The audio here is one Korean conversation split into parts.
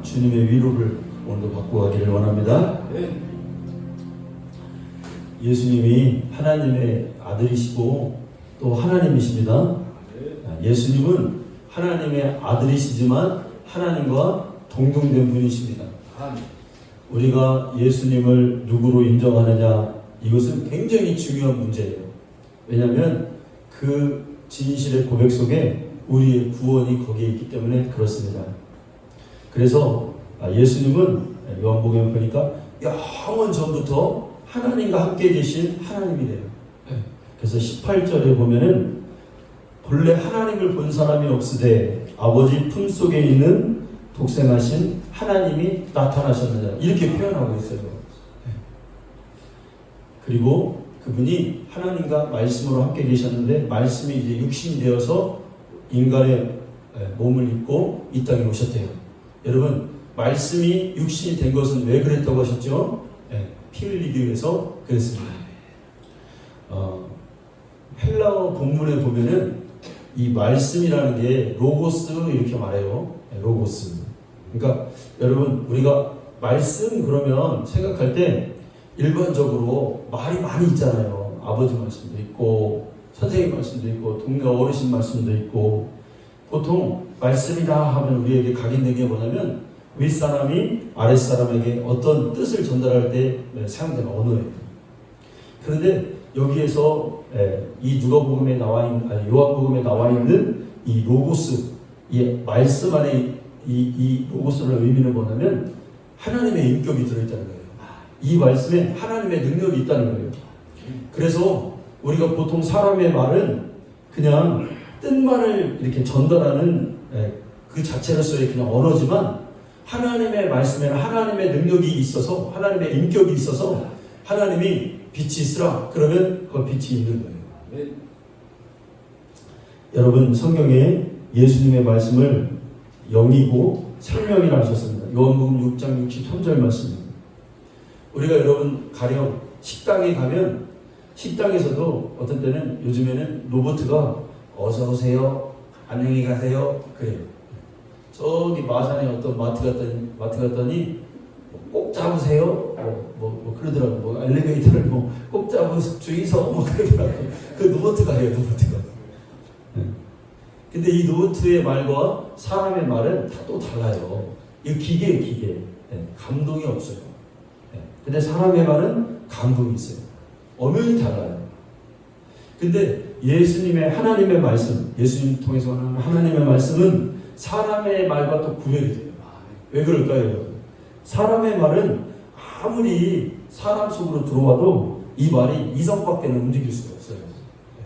주님의 위로를 오늘도 받고 가기를 원합니다. 예수님이 하나님의 아들이시고 또 하나님이십니다. 예수님은 하나님의 아들이시지만 하나님과 동등된 분이십니다. 우리가 예수님을 누구로 인정하느냐, 이것은 굉장히 중요한 문제예요. 왜냐하면 그 진실의 고백 속에 우리의 구원이 거기에 있기 때문에 그렇습니다. 그래서 예수님은 요한복음에 보니까 영원 전부터 하나님과 함께 계신 하나님이래요. 그래서 18절에 보면은 본래 하나님을 본 사람이 없으되 아버지 품속에 있는 독생하신 하나님이 나타나셨느냐, 이렇게 표현하고 있어요. 그리고 그분이 하나님과 말씀으로 함께 계셨는데 말씀이 이제 육신이 되어서 인간의 몸을 입고 이 땅에 오셨대요. 여러분, 말씀이 육신이 된 것은 왜 그랬다고 하셨죠? 피 흘리기 위해서 그랬습니다. 헬라어 본문에 보면은 이 말씀이라는 게 로고스 이렇게 말해요. 로고스. 그러니까 여러분, 우리가 말씀 그러면 생각할 때 일반적으로 말이 많이 있잖아요. 아버지 말씀도 있고 선생님 말씀도 있고 동네 어르신 말씀도 있고, 보통 말씀이다 하면 우리에게 각인된 게 뭐냐면 윗사람이 아랫사람에게 어떤 뜻을 전달할 때 사용되는 언어예요. 그런데 여기에서 이 누가복음에 나와 있는, 아니 요한복음에 나와 있는 이 로고스, 이 말씀 안에 이 로고스의 의미는 뭐냐면 하나님의 인격이 들어있다는 거예요. 이 말씀에 하나님의 능력이 있다는 거예요. 그래서 우리가 보통 사람의 말은 그냥 뜻만을 이렇게 전달하는 그 자체로서의 그냥 언어지만, 하나님의 말씀에는 하나님의 능력이 있어서, 하나님의 인격이 있어서 하나님이 빛이 있으라 그러면 그 빛이 있는 거예요. 여러분, 성경에 예수님의 말씀을 영이고 생명이라 하셨습니다. 요한복음 6장 63절 말씀입니다. 우리가 여러분 가령 식당에 가면 식당에서도 어떤 때는 요즘에는 로봇가 어서 오세요, 안녕히 가세요 그래요. 저기 마산에 어떤 마트 갔더니 꼭 잡으세요 뭐 그러더라고. 뭐 엘리베이터를 꼭 잡으세요, 주의서 그러더라고. 그 로봇가 해요, 로봇가. 근데 이 로봇의 말과 사람의 말은 다 또 달라요. 이 기계예요, 기계. 감동이 없어요. 근데 사람의 말은 감동이 있어요. 엄연히 달라요. 근데 예수님의 하나님의 말씀, 예수님 통해서 하는 하나님의 말씀은 사람의 말과 또 구별이 돼요. 왜 그럴까요? 사람의 말은 아무리 사람 속으로 들어와도 이 말이 이성밖에는 움직일 수가 없어요.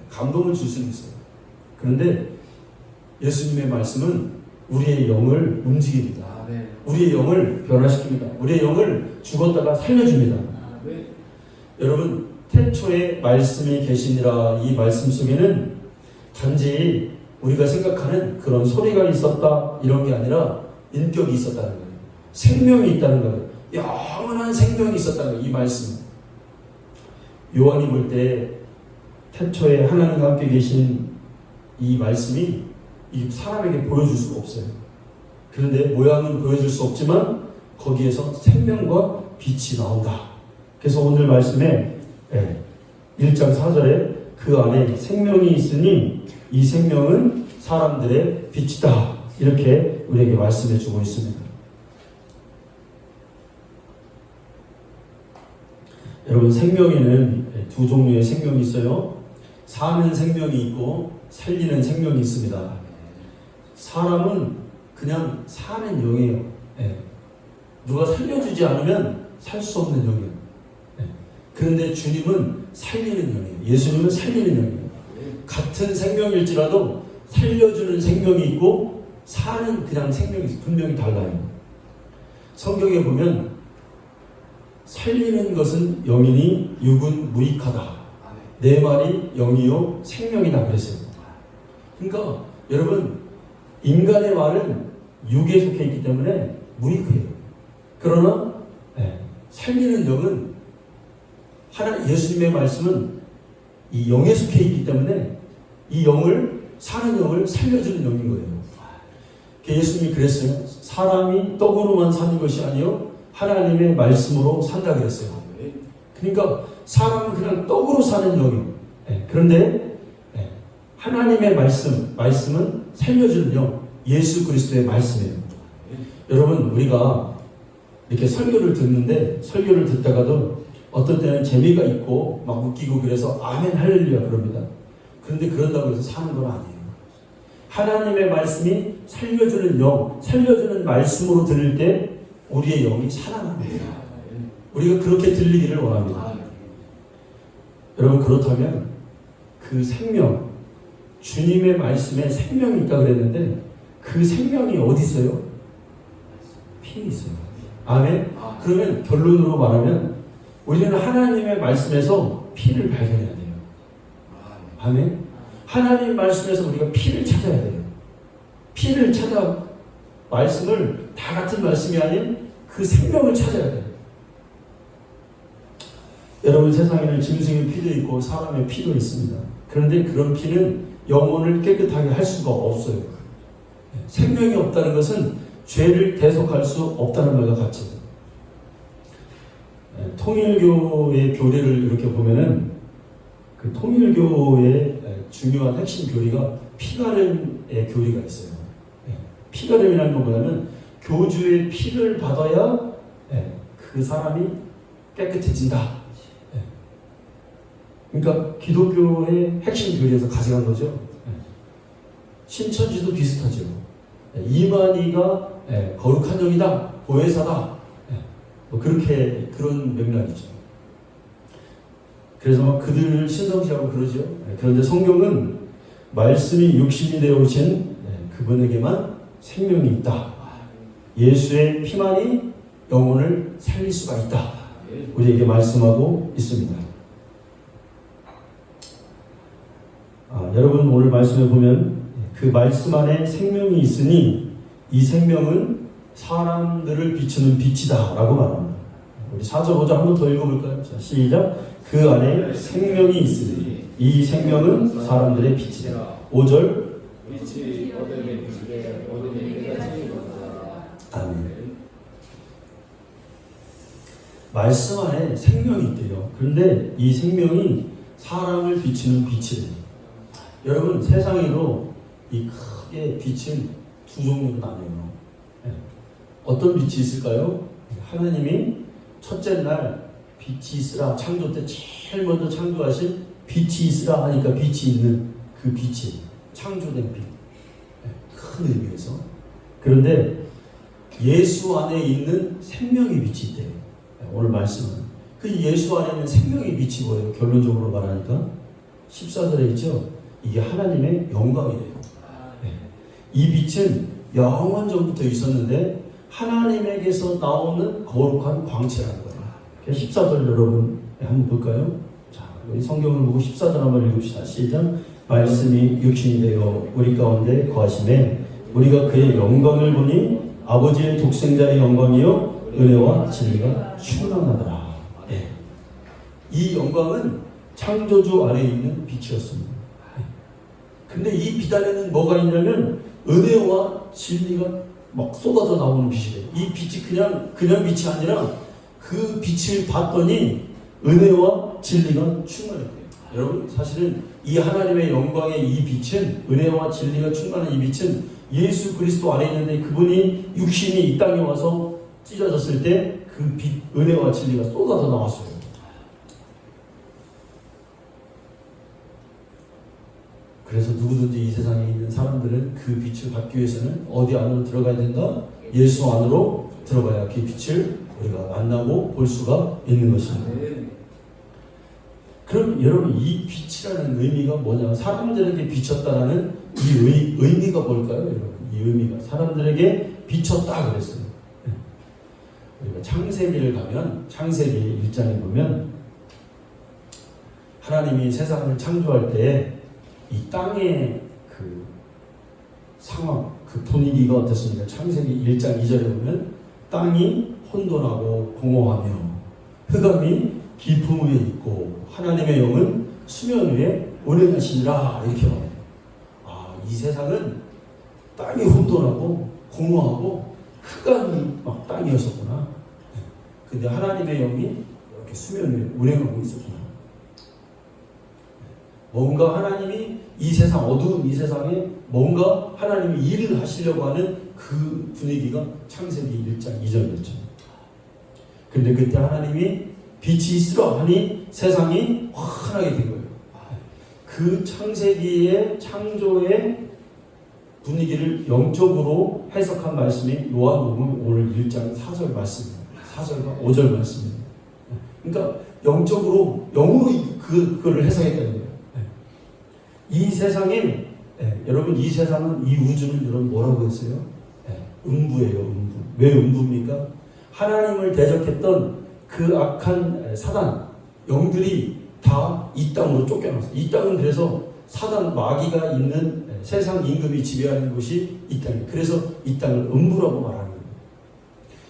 감동을 줄 수는 있어요. 그런데 예수님의 말씀은 우리의 영을 움직입니다. 우리의 영을 변화시킵니다. 우리의 영을 죽었다가 살려줍니다. 여러분, 태초에 말씀이 계시니라, 이 말씀 속에는 단지 우리가 생각하는 그런 소리가 있었다 이런 게 아니라 인격이 있었다는 거예요. 생명이 있다는 거예요. 영원한 생명이 있었다는 거예요, 이 말씀. 요한이 볼 때 태초에 하나님과 함께 계신 이 말씀이 이 사람에게 보여줄 수가 없어요. 그런데 모양은 보여줄 수 없지만 거기에서 생명과 빛이 나온다. 그래서 오늘 말씀에 1장 4절에 그 안에 생명이 있으니 이 생명은 사람들의 빛이다, 이렇게 우리에게 말씀해 주고 있습니다. 여러분, 생명에는 두 종류의 생명이 있어요. 사는 생명이 있고 살리는 생명이 있습니다. 사람은 그냥 사는 영이에요. 누가 살려주지 않으면 살 수 없는 영이에요. 그런데 주님은 살리는 영이에요. 예수님은 살리는 영이에요. 같은 생명일지라도 살려주는 생명이 있고 사는 그냥 생명이 분명히 달라요. 성경에 보면 살리는 것은 영이니 육은 무익하다. 내 말이 영이요 생명이다 그랬어요. 그러니까 여러분, 인간의 말은 육에 속해 있기 때문에 무익해요. 그러나 살리는 영은 예수님의 말씀은 이 영에 속해 있기 때문에 이 영을, 사는 영을 살려주는 영인 거예요. 예수님이 그랬어요. 사람이 떡으로만 사는 것이 아니요 하나님의 말씀으로 산다 그랬어요. 그러니까 사람은 그냥 떡으로 사는 영이에요. 그런데 하나님의 말씀은 살려주는 영, 예수 그리스도의 말씀이에요. 여러분, 우리가 이렇게 설교를 듣다가도 어떤 때는 재미가 있고 막 웃기고 그래서 아멘 할렐루야 그럽니다. 그런데 그런다고 해서 사는 건 아니에요. 하나님의 말씀이 살려주는 영, 살려주는 말씀으로 들을 때 우리의 영이 살아납니다. 우리가 그렇게 들리기를 원합니다. 여러분, 그렇다면 그 생명, 주님의 말씀에 생명이 있다고 그랬는데 그 생명이 어디 있어요? 피에 있어요. 아멘? 그러면 결론으로 말하면 우리는 하나님의 말씀에서 피를 발견해야 돼요. 아멘? 하나님 말씀에서 우리가 피를 찾아야 돼요. 피를 찾아 말씀을 다 같은 말씀이 아닌 그 생명을 찾아야 돼요. 여러분, 세상에는 짐승의 피도 있고 사람의 피도 있습니다. 그런데 그런 피는 영혼을 깨끗하게 할 수가 없어요. 생명이 없다는 것은 죄를 대속할 수 없다는 말과 같죠. 통일교의 교리를 이렇게 보면은 그 통일교의 중요한 핵심 교리가 피가름의 교리가 있어요. 피가름이라는 건 뭐냐면 교주의 피를 받아야 그 사람이 깨끗해진다. 그러니까 기독교의 핵심 교리에서 가져간 거죠. 신천지도 비슷하죠. 이만희가 거룩한 영이다, 보혜사다, 뭐 그렇게 그런 맥락이죠. 그래서 막 그들을 신성시하고 그러죠. 그런데 성경은 말씀이 육신이 되어 오신 그분에게만 생명이 있다. 예수의 피만이 영혼을 살릴 수가 있다. 우리에게 말씀하고 있습니다. 여러분, 오늘 말씀에 보면 그 말씀 안에 생명이 있으니 이 생명은 사람들을 비추는 빛이다 라고 말합니다. 우리 4절 5절 한 번 더 읽어볼까요? 자, 시작. 그 안에 생명이 있으니 이 생명은 사람들의 빛이다. 5절. 아멘. 말씀 안에 생명이 있대요. 그런데 이 생명이 사람을 비추는 빛이래요. 여러분, 세상에도 이 크게 빛은 두 종류로 나뉘어요. 어떤 빛이 있을까요? 하나님이 첫째 날 빛이 있으라 창조 때 제일 먼저 창조하신 빛이 있으라 하니까 빛이 있는 그 빛이 창조된 빛. 큰 의미에서. 그런데 예수 안에 있는 생명의 빛이 있대요. 오늘 말씀은. 그 예수 안에 있는 생명의 빛이 뭐예요? 결론적으로 말하니까 14절에 있죠. 이게 하나님의 영광이래요. 이 빛은 영원 전부터 있었는데 하나님에게서 나오는 거룩한 광채라는 거예요. 14절 여러분 한번 볼까요? 자, 우리 성경을 보고 14절 한번 읽읍시다. 시작. 말씀이 육신이 되어 우리 가운데 거하심에 우리가 그의 영광을 보니 아버지의 독생자의 영광이요 은혜와 진리가 충만하더라. 이 영광은 창조주 안에 있는 빛이었습니다. 근데 이 빛 안에는 뭐가 있냐면 은혜와 진리가 막 쏟아져 나오는 빛이래요. 이 빛이 그냥 빛이 아니라 그 빛을 봤더니 은혜와 진리가 충만했대요. 여러분, 사실은 이 하나님의 영광의 이 빛은, 은혜와 진리가 충만한 이 빛은 예수 그리스도 안에 있는데 그분이 육신이 이 땅에 와서 찢어졌을 때 그 빛, 은혜와 진리가 쏟아져 나왔어요. 그래서 누구든지 이 세상에 있는 사람들은 그 빛을 받기 위해서는 어디 안으로 들어가야 된다? 예수 안으로 들어가야 그 빛을 우리가 만나고 볼 수가 있는 것입니다. 그럼 여러분, 이 빛이라는 의미가 뭐냐? 사람들에게 비쳤다라는 이 의미가 뭘까요? 여러분, 이 의미가 사람들에게 비쳤다 그랬어요. 우리가 창세기를 가면 창세기 1장에 보면 하나님이 세상을 창조할 때 이 땅의 그 상황, 그 분위기가 어땠습니까? 창세기 1장 2절에 보면 땅이 혼돈하고 공허하며 흑암이 깊음 위에 있고 하나님의 영은 수면 위에 운행하시니라 이렇게 말해요. 이 세상은 땅이 혼돈하고 공허하고 흑암이 막 땅이었었구나. 근데 하나님의 영이 이렇게 수면 위에 운행하고 있었구나. 뭔가 하나님이 이 세상, 어두운 이 세상에 뭔가 하나님이 일을 하시려고 하는 그 분위기가 창세기 1장 2절이었죠. 근데 그때 하나님이 빛이 있으라 하니 세상이 환하게 된 거예요. 그 창세기의 창조의 분위기를 영적으로 해석한 말씀이 요한복음 오늘 1장 4절 말씀입니다. 4절과 5절 말씀입니다. 그러니까 영적으로 영으로 그거를 해석했다는 거예요. 이 세상에 여러분 이 세상은 이 우주는 여러분 뭐라고 했어요? 음부예요. 음부. 왜 음부입니까? 하나님을 대적했던 그 악한 사단 영들이 다 이 땅으로 쫓겨났어요. 이 땅은 그래서 사단 마귀가 있는 세상 임금이 지배하는 곳이 이 땅이에요. 그래서 이 땅을 음부라고 말하는 거예요.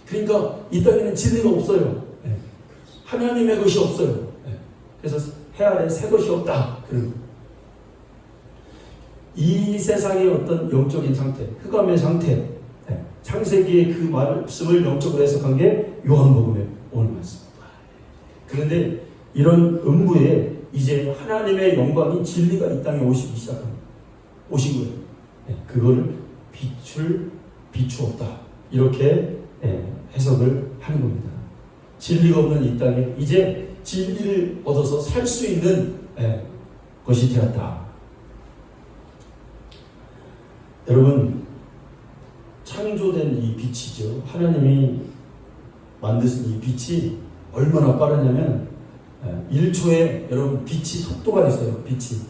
그러니까 이 땅에는 진리가 없어요. 하나님의 것이 없어요. 그래서 해 아래 새 것이 없다. 이 세상의 어떤 영적인 상태, 흑암의 상태, 창세기의 그 말씀을 영적으로 해석한 게 요한복음의 오늘 말씀입니다. 그런데 이런 음부에 이제 하나님의 영광인 진리가 이 땅에 오시기 시작합니다. 오신 거예요. 그거를 비추었다. 이렇게 해석을 하는 겁니다. 진리가 없는 이 땅에 이제 진리를 얻어서 살 수 있는 것이 되었다. 여러분, 창조된 이 빛이죠. 하나님이 만드신 이 빛이 얼마나 빠르냐면 1초에 여러분 빛이 속도가 있어요. 빛이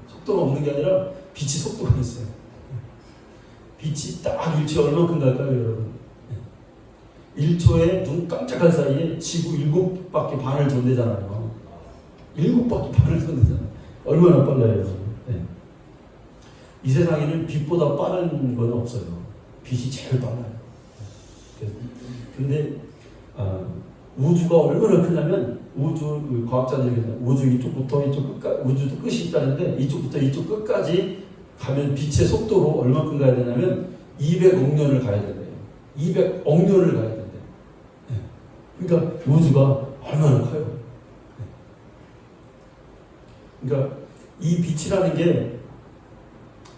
속도가 없는 게 아니라 빛이 속도가 있어요. 빛이 딱 1초에 얼마큼 갈까요, 여러분? 1초에 눈 깜짝할 사이에 지구 7바퀴 반을 돈대잖아요. 7바퀴 반을 돈대잖아요. 얼마나 빨라요, 여러분? 이 세상에는 빛보다 빠른 건 없어요. 빛이 제일 빨라요. 근데 우주가 얼마나 크냐면 우주 과학자들이 우주 이쪽부터 이쪽 끝까지 우주도 끝이 있다는데 이쪽부터 이쪽 끝까지 가면 빛의 속도로 얼마큼 가야 되냐면 200억 년을 가야 된대요. 200억 년을 가야 된대요. 그러니까 우주가 얼마나 커요. 그러니까 이 빛이라는 게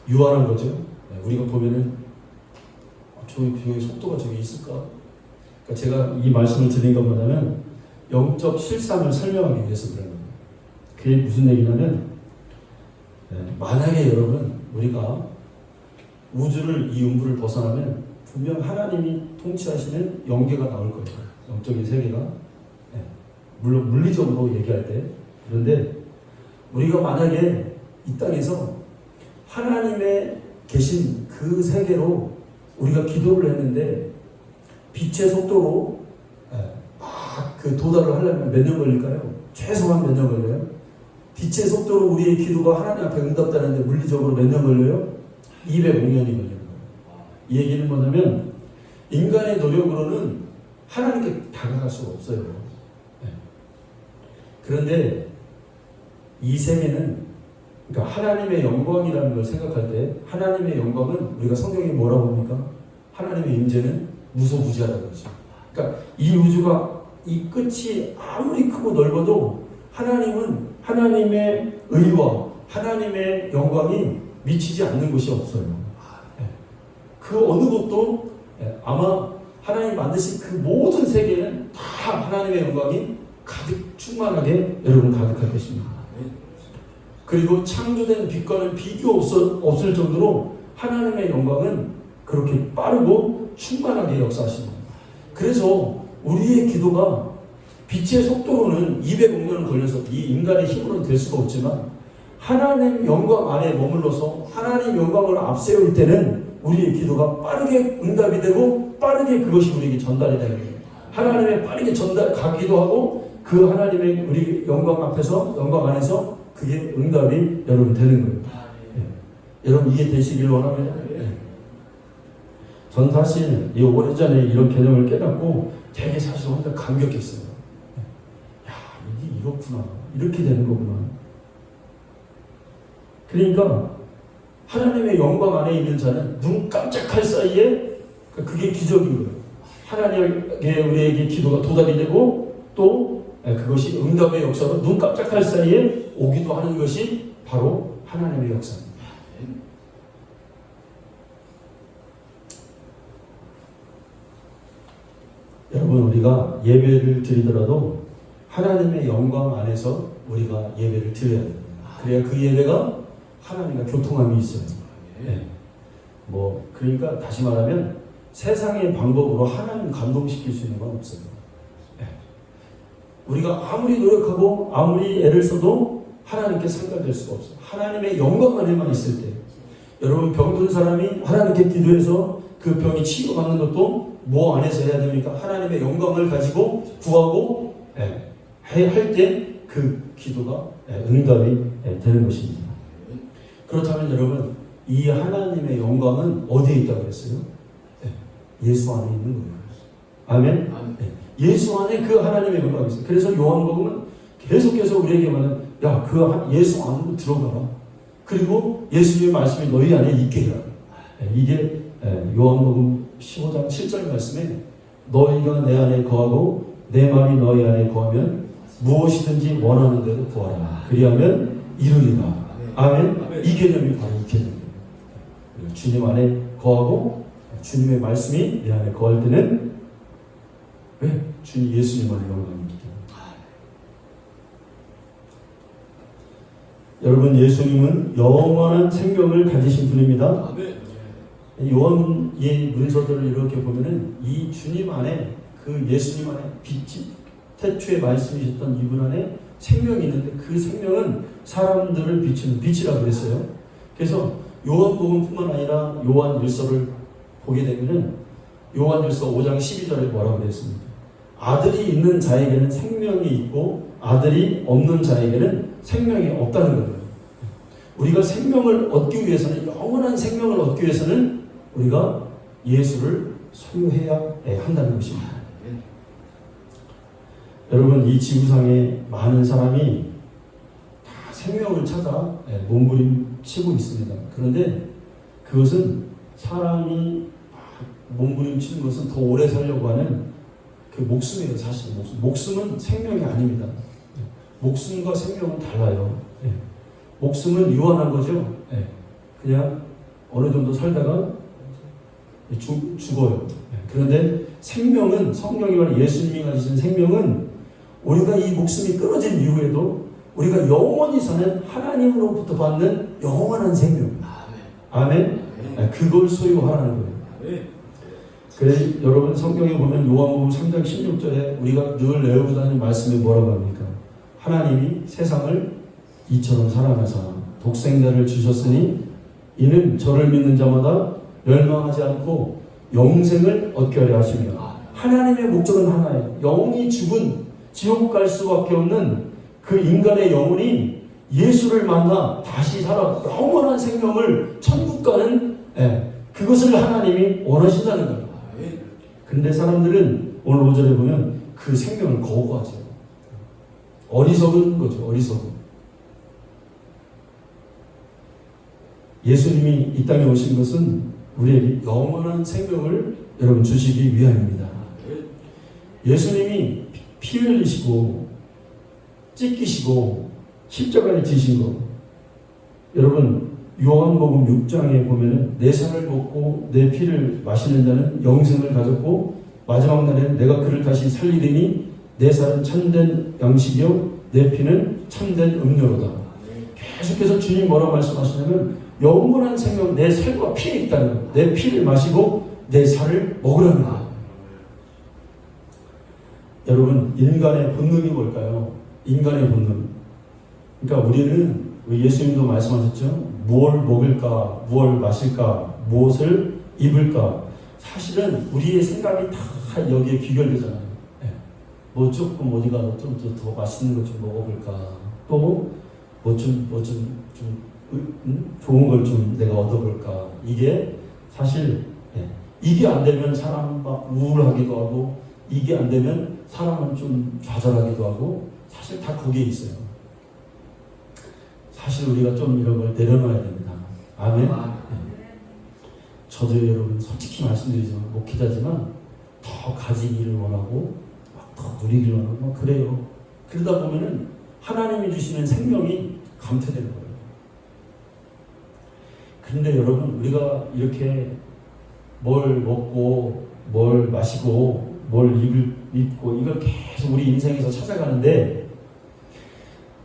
유한한 거죠. 우리가 보면은 저기 속도가 저기 있을까? 그러니까 제가 이 말씀을 드린 건 뭐냐면 영적 실상을 설명하기 위해서 그런 겁니다. 그게 무슨 얘기냐면 만약에 여러분 우리가 우주를 이 음부를 벗어나면 분명 하나님이 통치하시는 영계가 나올 거예요. 영적인 세계가. 물론 물리적으로 얘기할 때. 그런데 우리가 만약에 이 땅에서 하나님의 계신 그 세계로 우리가 기도를 했는데 빛의 속도로 막 그 도달을 하려면 몇 년 걸릴까요? 최소한 몇 년 걸려요? 빛의 속도로 우리의 기도가 하나님 앞에 응답되는데 물리적으로 몇 년 걸려요? 205년이 걸리는 거예요. 이 얘기는 뭐냐면 인간의 노력으로는 하나님께 다가갈 수가 없어요. 그런데 이 세계는 그러니까 하나님의 영광이라는 걸 생각할 때 하나님의 영광은 우리가 성경에 뭐라고 합니까? 하나님의 임재는 무소부지하다고 그러죠. 그러니까 이 우주가 이 끝이 아무리 크고 넓어도 하나님은 하나님의 의와 하나님의 영광이 미치지 않는 곳이 없어요. 그 어느 곳도 아마 하나님이 만드신 그 모든 세계는 다 하나님의 영광이 가득 충만하게 여러분 가득할 것입니다. 그리고 창조된 빛과는 비교 없을 정도로 하나님의 영광은 그렇게 빠르고 충만하게 역사하십니다. 그래서 우리의 기도가 빛의 속도로는 200억 년을 걸려서 이 인간의 힘으로는 될 수가 없지만 하나님 영광 안에 머물러서 하나님 영광을 앞세울 때는 우리의 기도가 빠르게 응답이 되고 빠르게 그것이 우리에게 전달이 되는 거예요. 하나님의 빠르게 가기도 하고 그 하나님의 우리 영광 앞에서 영광 안에서 그게 응답이 여러분 되는 거예요. 여러분 이해 되시길 원합니다. 전 사실 이 오래전에 이런 개념을 깨닫고 되게 사실 혼자 감격했어요. 야, 이게 이렇구나. 이렇게 되는 거구나. 그러니까 하나님의 영광 안에 있는 자는 눈 깜짝할 사이에 그게 기적인 거예요. 하나님께 우리에게 기도가 도달이 되고 또 그것이 응답의 역사로 눈 깜짝할 사이에 오기도 하는 것이 바로 하나님의 역사입니다. 여러분, 우리가 예배를 드리더라도 하나님의 영광 안에서 우리가 예배를 드려야 됩니다. 그래야 그 예배가 하나님과 교통함이 있어요. 네. 그러니까 다시 말하면 세상의 방법으로 하나님 감동시킬 수 있는 건 없어요. 네. 우리가 아무리 노력하고 아무리 애를 써도 하나님께 상달될 수가 없어요. 하나님의 영광 안에만 있을 때. 여러분, 병든 사람이 하나님께 기도해서 그 병이 치유받는 것도 뭐 안에서 해야 됩니까? 하나님의 영광을 가지고 구하고 할 때 그 기도가 응답이 되는 것입니다. 그렇다면 여러분, 이 하나님의 영광은 어디에 있다고 그랬어요? 예수 안에 있는 거예요. 아멘? 예수 안에 그 하나님의 영광이 있어요. 그래서 요한복음은 계속해서 우리에게 말하는, 야, 그 예수 안으로 들어가라. 그리고 예수님의 말씀이 너희 안에 있게 해라. 이게 요한복음 15장 7절 말씀에 너희가 내 안에 거하고 내 말이 너희 안에 거하면 무엇이든지 원하는 대로 구하라. 그리하면 이루리라. 아멘. 이 개념이 바로 이 개념이에요. 주님 안에 거하고 주님의 말씀이 내 안에 거할 때는 왜? 주님 예수님 안에 영광입니다. 여러분, 예수님은 영원한 생명을 가지신 분입니다. 요한의 문서들을 이렇게 보면은 이 주님 안에 그 예수님 안에 빛이 태초에 말씀이셨던 이분 안에 생명이 있는데 그 생명은 사람들을 비추는 빛이라고 그랬어요. 그래서 요한복음뿐만 아니라 요한일서를 보게 되면은 요한일서 5장 12절에 뭐라고 그랬습니까? 아들이 있는 자에게는 생명이 있고 아들이 없는 자에게는 생명이 없다는 거예요. 우리가 생명을 얻기 위해서는, 영원한 생명을 얻기 위해서는 우리가 예수를 소유해야 한다는 것입니다. 여러분, 이 지구상에 많은 사람이 다 생명을 찾아 몸부림치고 있습니다. 그런데 그것은 사람이 몸부림치는 것은 더 오래 살려고 하는 그 목숨이에요. 사실 목숨은 생명이 아닙니다. 목숨과 생명은 달라요. 목숨은 유한한 거죠. 그냥 어느 정도 살다가 죽어요. 그런데 생명은, 성경이 말하는 예수님이 가지신 생명은 우리가 이 목숨이 끊어진 이후에도 우리가 영원히 사는 하나님으로부터 받는 영원한 생명. 아멘. 그걸 소유하라는 거예요. 그래서 여러분, 성경에 보면 요한복음 3장 16절에 우리가 늘 외우고 다니는 말씀이 뭐라고 합니까? 하나님이 세상을 이처럼 사랑하사 독생자를 주셨으니 이는 저를 믿는 자마다 멸망하지 않고 영생을 얻게 하려 하시며, 하나님의 목적은 하나예요. 영이 죽은 지옥 갈 수밖에 없는 그 인간의 영혼이 예수를 만나 다시 살아 영원한 생명을 천국 가는 그것을 하나님이 원하신다는 거예요. 근데 사람들은 오늘 5절에 보면 그 생명을 거부하죠. 어리석은 거죠. 어리석은. 예수님이 이 땅에 오신 것은 우리에게 영원한 생명을 여러분 주시기 위함입니다. 예수님이 피 흘리시고 찢기시고 십자가에 지신 것, 여러분 요한복음 6장에 보면은 내 살을 먹고 내 피를 마시는 자는 영생을 가졌고 마지막 날에는 내가 그를 다시 살리리니 내 살은 참된 양식이요 내 피는 참된 음료로다. 계속해서 주님 뭐라고 말씀하시냐면 영원한 생명, 내 살과 피에 있다는 거예요. 내 피를 마시고 내 살을 먹으라는 거예요. 여러분, 인간의 본능이 뭘까요? 인간의 본능. 그러니까 우리는 예수님도 말씀하셨죠. 무엇을 먹을까, 무엇을 마실까, 무엇을 입을까. 사실은 우리의 생각이 다 여기에 귀결되잖아요. 뭐 조금 어디가 좀 더 맛있는 것 좀 먹어볼까. 또 뭐 좀 좋은 걸 좀 내가 얻어볼까. 이게 사실 이게 안 되면 사람 막 우울하기도 하고, 이게 안 되면 사람은 좀 좌절하기도 하고, 사실 다 거기에 있어요. 사실 우리가 좀 이런 걸 내려놔야 됩니다. 아멘. 저도 여러분 솔직히 말씀드리지만 목회자지만 더 가지기를 원하고 막 더 누리기를 원하고 막 그래요. 그러다 보면은 하나님이 주시는 생명이 감퇴되는 거예요. 그런데 여러분 우리가 이렇게 뭘 먹고 뭘 마시고 뭘 입고 이걸 계속 우리 인생에서 찾아가는데,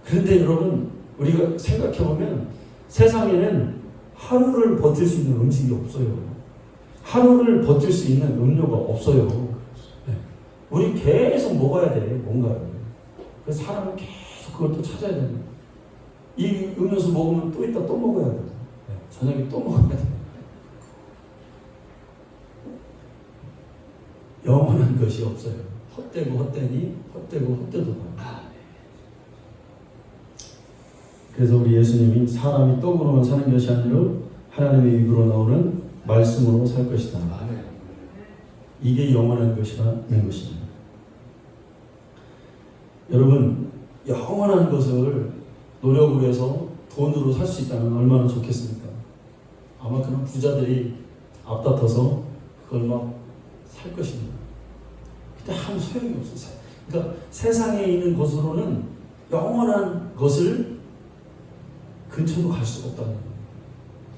그런데 여러분 우리가 생각해보면 세상에는 하루를 버틸 수 있는 음식이 없어요. 하루를 버틸 수 있는 음료가 없어요. 네. 우리 계속 먹어야 돼, 뭔가를. 그래서 사람은 계속 그걸 또 찾아야 되는 거예요. 이 음료수 먹으면 또 이따 또 먹어야 돼요. 네. 저녁에 또 먹어야 돼요. 영원한 것이 없어요. 헛되고 헛되니 헛되고 헛되도다. 그래서 우리 예수님이 사람이 떡으로만 사는 것이 아니라 하나님의 입으로 나오는 말씀으로 살 것이다. 이게 영원한 것이라는 것입니다. 여러분, 영원한 것을 노력을 해서 돈으로 살 수 있다면 얼마나 좋겠습니까? 아마 그런 부자들이 앞다퉈서 그걸 막 살 것입니다. 근데 아무 소용이 없어요. 그러니까 세상에 있는 것으로는 영원한 것을 근처도 갈 수가 없다는 거예요.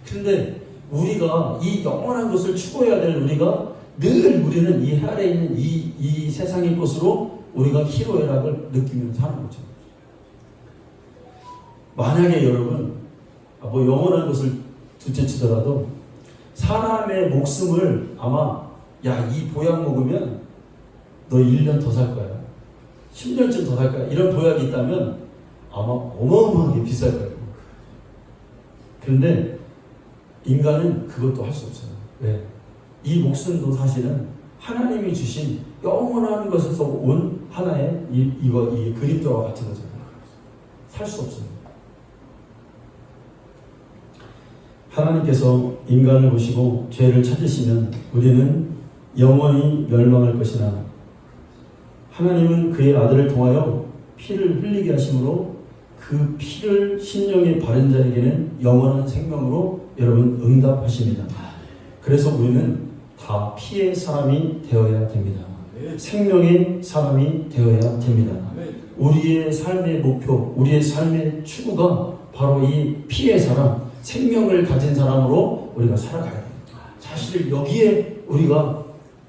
그런데 우리가 이 영원한 것을 추구해야 될 우리가 늘 우리는 이 아래에 있는 이 세상의 것으로 우리가 희로애락을 느끼면서 사는 거죠. 만약에 여러분 뭐 영원한 것을 둘째치더라도 사람의 목숨을 아마 야, 이 보약 먹으면 너 1년 더 살 거야. 10년쯤 더 살 거야. 이런 보약이 있다면 아마 어마어마하게 비쌀 거예요. 그런데 인간은 그것도 할 수 없어요. 왜? 이 목숨도 사실은 하나님이 주신 영원한 것에서 온 하나의 이 그림자와 같은 거잖아요. 살 수 없어요. 하나님께서 인간을 보시고 죄를 찾으시면 우리는 영원히 멸망할 것이나 하나님은 그의 아들을 통하여 피를 흘리게 하심으로 그 피를 심령에 바른 자에게는 영원한 생명으로 여러분 응답하십니다. 그래서 우리는 다 피의 사람이 되어야 됩니다. 생명의 사람이 되어야 됩니다. 우리의 삶의 목표, 우리의 삶의 추구가 바로 이 피의 사람, 생명을 가진 사람으로 우리가 살아가야 됩니다. 사실 여기에 우리가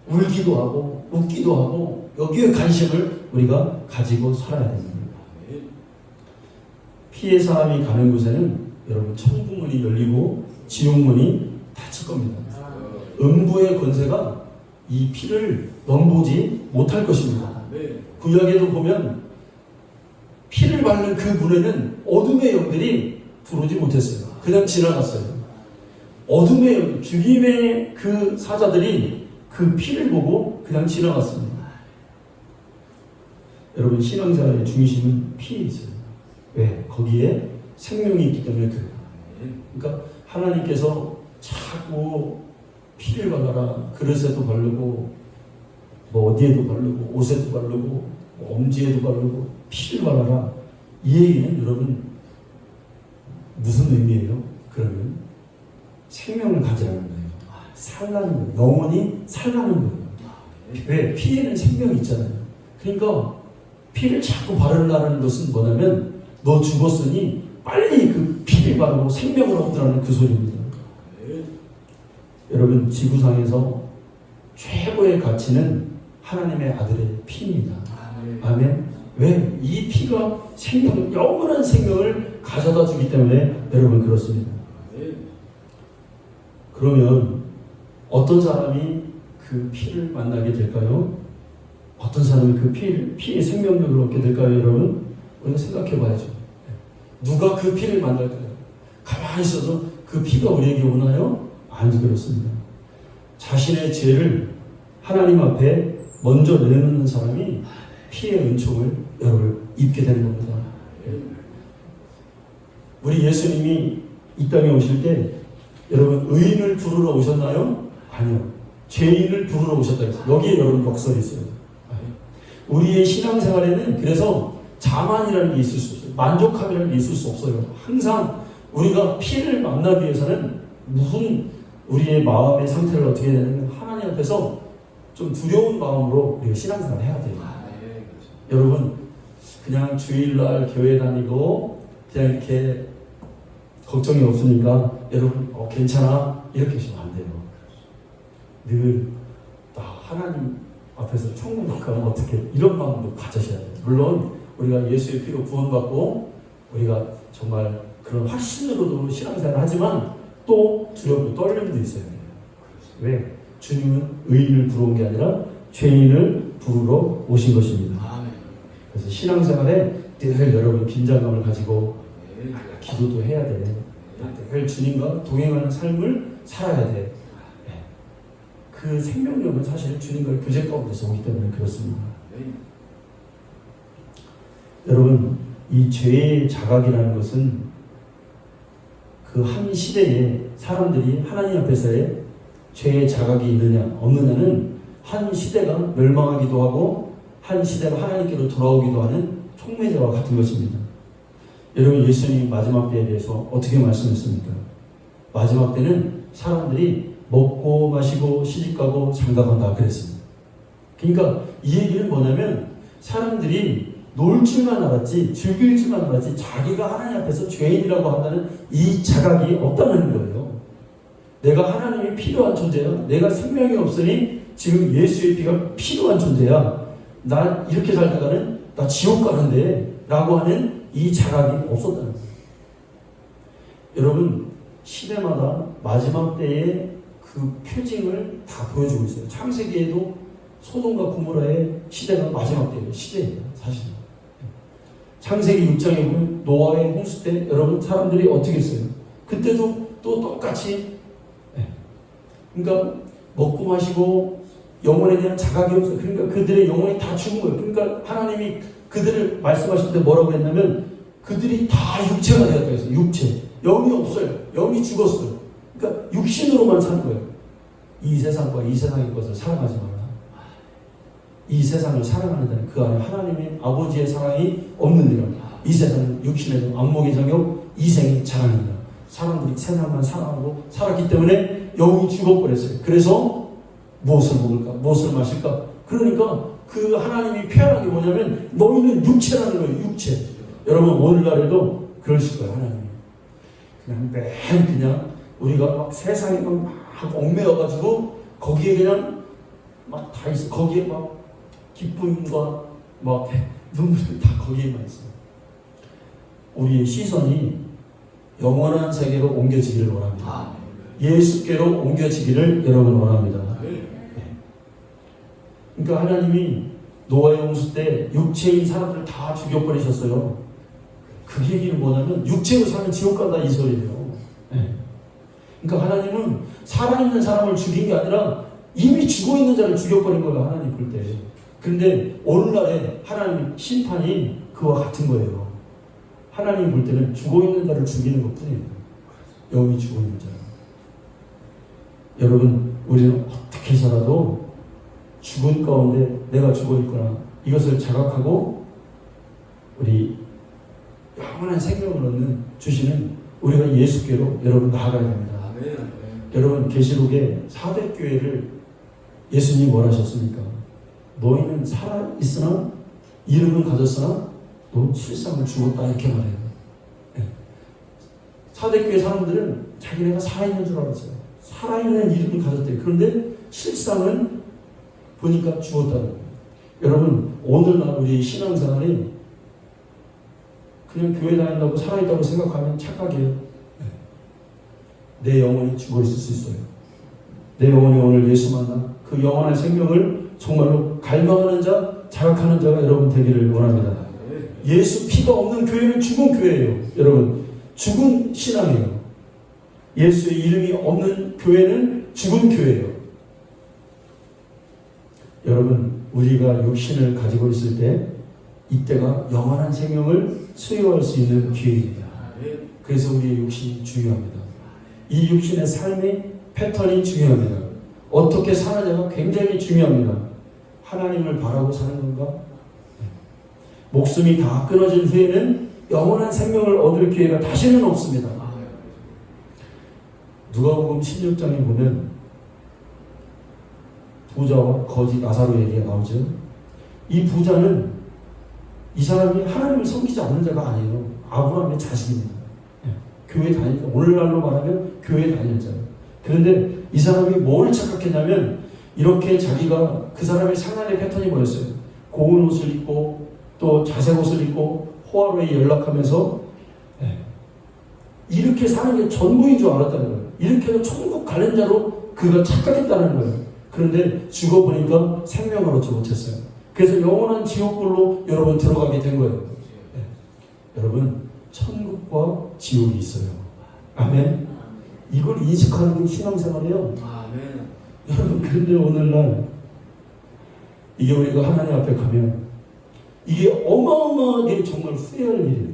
울기도 하고 웃기도 하고 여기에 관심을 우리가 가지고 살아야 됩니다. 피의 사람이 가는 곳에는 여러분 천국문이 열리고 지옥문이 닫힐 겁니다. 음부의 권세가 이 피를 넘보지 못할 것입니다. 구약에도 보면 피를 바르는 그 문에는 어둠의 영들이 들어오지 못했어요. 그냥 지나갔어요. 어둠의 영, 죽임의 그 사자들이 그 피를 보고 그냥 지나갔습니다. 여러분 신앙생활의 중심은 피에 있어요. 왜? 거기에 생명이 있기 때문에 그래요. 그러니까 하나님께서 자꾸 피를 발라라. 그릇에도 바르고 뭐 어디에도 바르고 옷에도 바르고 뭐 엄지에도 바르고 피를 발라라. 이 얘기는 여러분 무슨 의미예요? 그러면 생명을 가지라는 거예요. 살라는 거예요. 영원히 살라는 거예요. 왜? 피에는 생명이 있잖아요. 그러니까 피를 자꾸 바르라는 것은 뭐냐면 너 죽었으니 빨리 그 피를 바르고 생명을 얻으라는 그 소리입니다. 여러분 지구상에서 최고의 가치는 하나님의 아들의 피입니다. 아멘. 왜? 이 피가 생명, 영원한 생명을 가져다 주기 때문에 여러분 그렇습니다. 그러면 어떤 사람이 그 피를 만나게 될까요? 어떤 사람이 그 피의 생명력을 얻게 될까요, 여러분? 우리가 생각해 봐야죠. 누가 그 피를 만날까요? 가만히 있어도 그 피가 우리에게 오나요? 아니, 그렇습니다. 자신의 죄를 하나님 앞에 먼저 내놓는 사람이 피의 은총을 여러분 입게 되는 겁니다. 우리 예수님이 이 땅에 오실 때 여러분 의인을 부르러 오셨나요? 아니요. 죄인을 부르러 오셨다 했어요. 여기에 여러분 역설이 있어요. 우리의 신앙생활에는 그래서 자만이라는 게 있을 수 없어요. 만족함이라는 게 있을 수 없어요. 항상 우리가 피를 만나기 위해서는 무슨 우리의 마음의 상태를 어떻게 해야 되냐면 하나님 앞에서 좀 두려운 마음으로 우리가 신앙생활을 해야 돼요. 여러분 그냥 주일날 교회 다니고 그냥 이렇게 걱정이 없으니까 여러분 괜찮아 이렇게 하시면 안 돼요. 늘 나 하나님 앞에서 천국 못 가면 어떻게 이런 마음도 가져셔야 돼요. 물론 우리가 예수의 피로 구원받고 우리가 정말 그런 확신으로도 신앙생활을 하지만 또 두렵고 떨림도 있어요. 왜? 주님은 의인을 부러운 게 아니라 죄인을 부르러 오신 것입니다. 그래서 신앙생활에 늘 여러분 긴장감을 가지고 기도도 해야 돼. 늘 주님과 동행하는 삶을 살아야 돼. 그 생명력은 사실 주님과의 교제 가운데서 오기 때문에 그렇습니다. 여러분 이 죄의 자각이라는 것은 그 한 시대에 사람들이 하나님 앞에서의 죄의 자각이 있느냐 없느냐는 한 시대가 멸망하기도 하고 한 시대가 하나님께로 돌아오기도 하는 촉매제와 같은 것입니다. 여러분 예수님이 마지막 때에 대해서 어떻게 말씀했습니까? 마지막 때는 사람들이 먹고 마시고 시집가고 장가간다 그랬습니다. 그러니까 이 얘기는 뭐냐면 사람들이 놀 줄만 알았지 즐길 줄만 알았지 자기가 하나님 앞에서 죄인이라고 한다는 이 자각이 없다는 거예요. 내가 하나님이 필요한 존재야. 내가 생명이 없으니 지금 예수의 피가 필요한 존재야. 나 이렇게 살다가는 나 지옥 가는데 라고 하는 이 자각이 없었다는 거예요. 여러분 시대마다 마지막 때에 그 표징을 다 보여주고 있어요. 창세기에도 소돔과 고모라의 시대가 마지막 때예요. 시대예요. 사실. 창세기 6장에 보면 노아의 홍수 때 여러분 사람들이 어떻게 했어요? 그때도 또 똑같이 그러니까 먹고 마시고 영혼에 대한 자각이 없어요. 그러니까 그들의 영혼이 다 죽은 거예요. 그러니까 하나님이 그들을 말씀하실 때 뭐라고 했냐면 그들이 다 육체가 되었다고 했어요. 육체. 영이 없어요. 영이 죽었어요. 그러니까 육신으로만 사는 거예요. 이 세상과 이 세상의 것을 사랑하지 마라. 이 세상을 사랑하는 자는 그 안에 하나님의 아버지의 사랑이 없느니라. 이 세상은 육신의 안목의 정욕 이생의 자랑이다. 사람들이 세상만 사랑하고 살았기 때문에 영이 죽어버렸어요. 그래서 무엇을 먹을까? 무엇을 마실까? 그러니까 그 하나님이 표현한 게 뭐냐면 너희는 육체라는 거예요. 육체. 여러분 오늘날에도 그러실 거예요. 하나님이. 그냥 우리가 막 세상에 막 얽매여가지고 거기에 그냥 막 다 있어. 거기에 막 기쁨과 막 눈물이 다 거기에만 있어요. 우리의 시선이 영원한 세계로 옮겨지기를 원합니다. 예수께로 옮겨지기를 여러분 원합니다. 그러니까 하나님이 노아의 홍수 때 육체인 사람들을 다 죽여버리셨어요. 그 얘기는 뭐냐면 육체로 살면 지옥 간다 이 소리예요. 그러니까 하나님은 살아있는 사람을 죽인 게 아니라 이미 죽어있는 자를 죽여버린 거예요. 하나님 볼 때. 그런데 오늘날에 하나님 심판이 그와 같은 거예요. 하나님 볼 때는 죽어있는 자를 죽이는 것 뿐이에요. 영이 죽어있는 자. 여러분 우리는 어떻게 해서라도 죽은 가운데 내가 죽어있구나 이것을 자각하고 우리 영원한 생명을 얻는 주시는 우리가 예수께로 여러분 나아가야 됩니다. 여러분 계시록에 사대교회를 예수님이 뭘 하셨습니까? 너희는 살아있으나 이름은 가졌으나 너 실상은 죽었다 이렇게 말해요. 사대교회 사람들은 자기네가 살아있는 줄 알았어요. 살아있는 이름을 가졌대요. 그런데 실상은 보니까 죽었다는 거예요. 여러분 오늘날 우리 신앙생활이 그냥 교회 다닌다고 살아있다고 생각하면 착각이에요. 내 영혼이 죽어있을 수 있어요. 내 영혼이 오늘 예수 만나 그 영원한 생명을 정말로 갈망하는 자, 자각하는 자가 여러분 되기를 원합니다. 예수 피가 없는 교회는 죽은 교회예요. 여러분 죽은 신앙이에요. 예수의 이름이 없는 교회는 죽은 교회예요. 여러분 우리가 육신을 가지고 있을 때 이때가 영원한 생명을 수여할 수 있는 기회입니다. 그래서 우리의 육신이 중요합니다. 이 육신의 삶의 패턴이 중요합니다. 어떻게 사느냐가 굉장히 중요합니다. 하나님을 바라고 사는 건가? 목숨이 다 끊어진 후에는 영원한 생명을 얻을 기회가 다시는 없습니다. 누가복음 16장에 보면 부자와 거지 나사로 얘기가 나오죠. 이 부자는 이 사람이 하나님을 섬기지 않는 자가 아니에요. 아브라함의 자식입니다. 교회 다니는, 오늘날로 말하면 교회 다니는 자예요. 그런데 이 사람이 뭘 착각했냐면 이렇게 자기가 그 사람의 상한의 패턴이 뭐였어요? 고운 옷을 입고 또 자색 옷을 입고 호화로에 연락하면서 이렇게 사는 게 전부인 줄 알았다는 거예요. 이렇게 해서 천국 가는 자로 그가 착각했다는 거예요. 그런데 죽어보니까 생명을 얻지 못했어요. 그래서 영원한 지옥불로 여러분 들어가게 된 거예요. 여러분 천국과 지옥이 있어요. 아멘. 이걸 인식하는 게 신앙생활이에요. 아멘. 여러분 그런데 오늘날 이게 우리가 하나님 앞에 가면 이게 어마어마하게 정말 후회할 일이에요.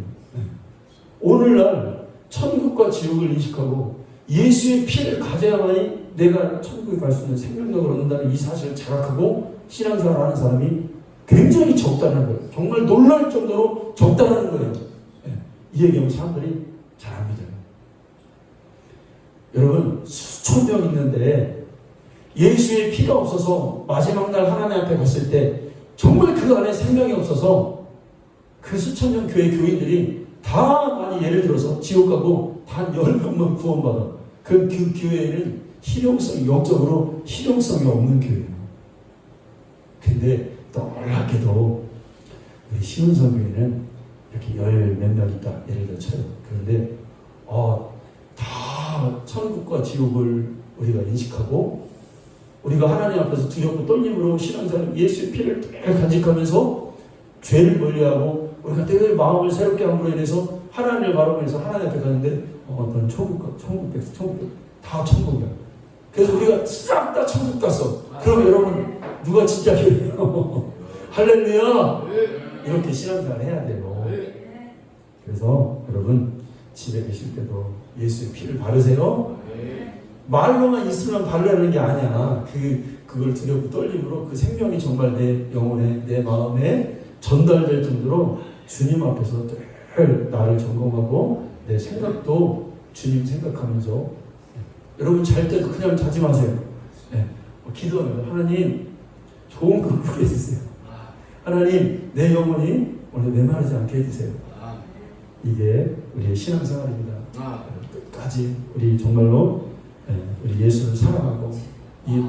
오늘날 천국과 지옥을 인식하고 예수의 피를 가져야만이 내가 천국에 갈 수 있는 생명력을 얻는다는 이 사실을 자각하고 신앙생활을 하는 사람이 굉장히 적다는 거예요. 정말 놀랄 정도로 적다는 거예요. 이 얘기하면 사람들이 잘 안 믿어요. 여러분 수천 명 있는데 예수의 피가 없어서 마지막 날 하나님 앞에 갔을 때 정말 그 안에 생명이 없어서 그 수천 명 교회 교인들이 다 많이 예를 들어서 지옥 가고 단 10명만 구원받아. 그 교회에는 실용성이, 역적으로 실용성이 없는 교회예요. 근데 놀랍게도 우리 시운성교회는 이렇게 몇 명 있다. 예를 들어 쳐요. 그런데 다 천국과 지옥을 우리가 인식하고 우리가 하나님 앞에서 두렵고 떨림으로 신앙생활 예수의 피를 늘 간직하면서 죄를 멀리하고 우리가 늘 마음을 새롭게 함으로 인해서 하나님을 바라보면서 하나님 앞에 가는데 넌 천국 다 천국이야. 그래서 우리가 싹 다 천국 갔어. 그럼 여러분 누가 진짜 교회예요? 할렐루야! 이렇게 신앙생활 해야 돼요. 그래서 여러분 집에 계실 때도 예수의 피를 바르세요. 말로만 있으면 바르라는 게 아니야. 그걸 두렵고 떨림으로 그 생명이 정말 내 영혼에, 내 마음에 전달될 정도로 주님 앞에서 늘 나를 점검하고 내 생각도 주님 생각하면서 여러분 잘 때도 그냥 자지 마세요. 기도하면 하나님 좋은 꿈 꾸게 해주세요. 하나님 내 영혼이 오늘 메마르지 않게 해주세요. 이게 우리의 신앙생활입니다. 끝까지 우리 정말로 우리 예수를 사랑하고 이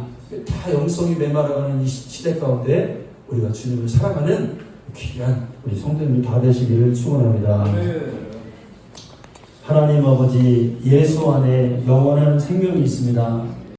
다 영성이 메마르가는 이 시대 가운데 우리가 주님을 사랑하는 귀한 우리 성도님들 다 되시기를 축원합니다. 하나님 아버지, 예수 안에 영원한 생명이 있습니다.